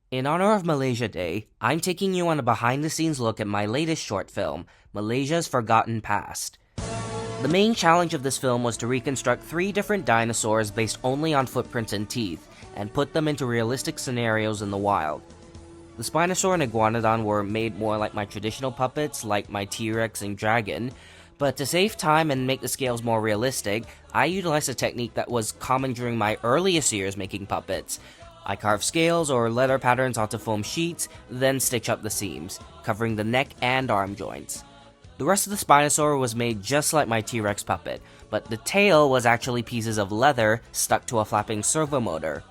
In honor of Malaysia Day, I'm taking you on a behind-the-scenes look at my latest short film, Malaysia's Forgotten Past. The main challenge of this film was to reconstruct 3 different dinosaurs based only on footprints and teeth, and put them into realistic scenarios in the wild. The Spinosaur and Iguanodon were made more like my traditional puppets, like my T-Rex and Dragon, but to save time and make the scales more realistic, I utilized a technique that was common during my earliest years making puppets. I carve scales or letter patterns onto foam sheets, then stitch up the seams, covering the neck and arm joints. The rest of the Spinosaur was made just like my T-Rex puppet, but the tail was actually pieces of leather stuck to a flapping servo motor.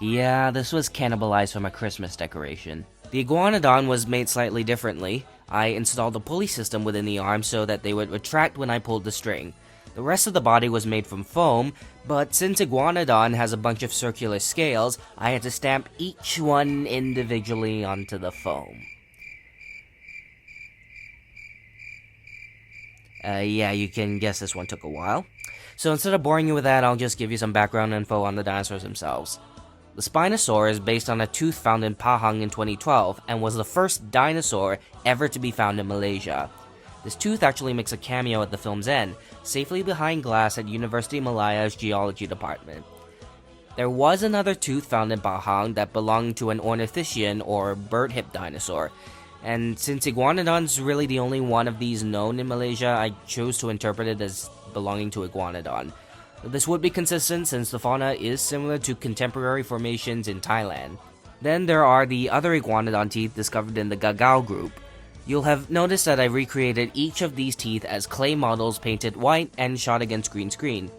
Yeah, this was cannibalized from a Christmas decoration. The Iguanodon was made slightly differently. I installed a pulley system within the arm so that they would retract when I pulled the string. The rest of the body was made from foam, but since Iguanodon has a bunch of circular scales, I had to stamp each one individually onto the foam. Yeah, you can guess this one took a while. So instead of boring you with that, I'll just give you some background info on the dinosaurs themselves. The Spinosaur is based on a tooth found in Pahang in 2012, and was the first dinosaur ever to be found in Malaysia. This tooth actually makes a cameo at the film's end, safely behind glass at University of Malaya's Geology Department. There was another tooth found in Pahang that belonged to an ornithischian or bird-hip dinosaur, and since Iguanodon's really the only one of these known in Malaysia, I chose to interpret it as belonging to Iguanodon. This would be consistent since the fauna is similar to contemporary formations in Thailand. Then there are the other Iguanodon teeth discovered in the Gagao group. You'll have noticed that I recreated each of these teeth as clay models painted white and shot against green screen.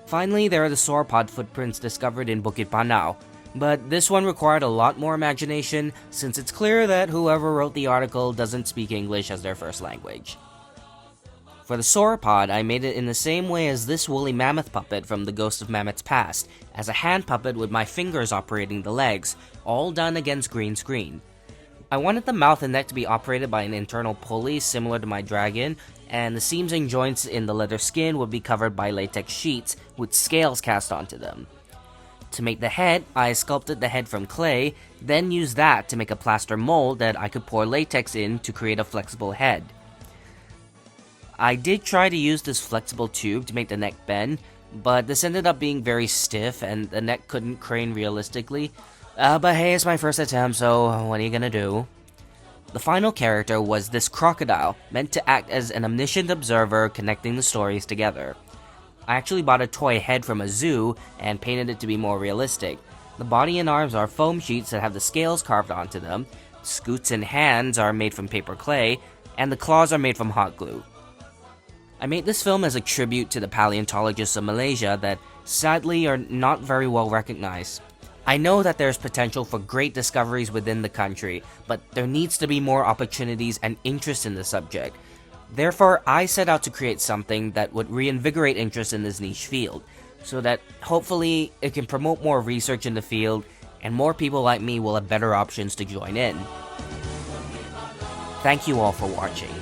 Finally, there are the sauropod footprints discovered in Bukit Panau, but this one required a lot more imagination since it's clear that whoever wrote the article doesn't speak English as their first language. For the sauropod, I made it in the same way as this woolly mammoth puppet from The Ghost of Mammoth's Past, as a hand puppet with my fingers operating the legs, all done against green screen. I wanted the mouth and neck to be operated by an internal pulley similar to my dragon, and the seams and joints in the leather skin would be covered by latex sheets with scales cast onto them. To make the head, I sculpted the head from clay, then used that to make a plaster mold that I could pour latex in to create a flexible head. I did try to use this flexible tube to make the neck bend, but this ended up being very stiff and the neck couldn't crane realistically. But hey, it's my first attempt, so what are you gonna do? The final character was this crocodile, meant to act as an omniscient observer connecting the stories together. I actually bought a toy head from a zoo and painted it to be more realistic. The body and arms are foam sheets that have the scales carved onto them, scoots and hands are made from paper clay, and the claws are made from hot glue. I made this film as a tribute to the paleontologists of Malaysia that sadly are not very well recognized. I know that there's potential for great discoveries within the country, but there needs to be more opportunities and interest in the subject. Therefore, I set out to create something that would reinvigorate interest in this niche field, so that hopefully it can promote more research in the field and more people like me will have better options to join in. Thank you all for watching.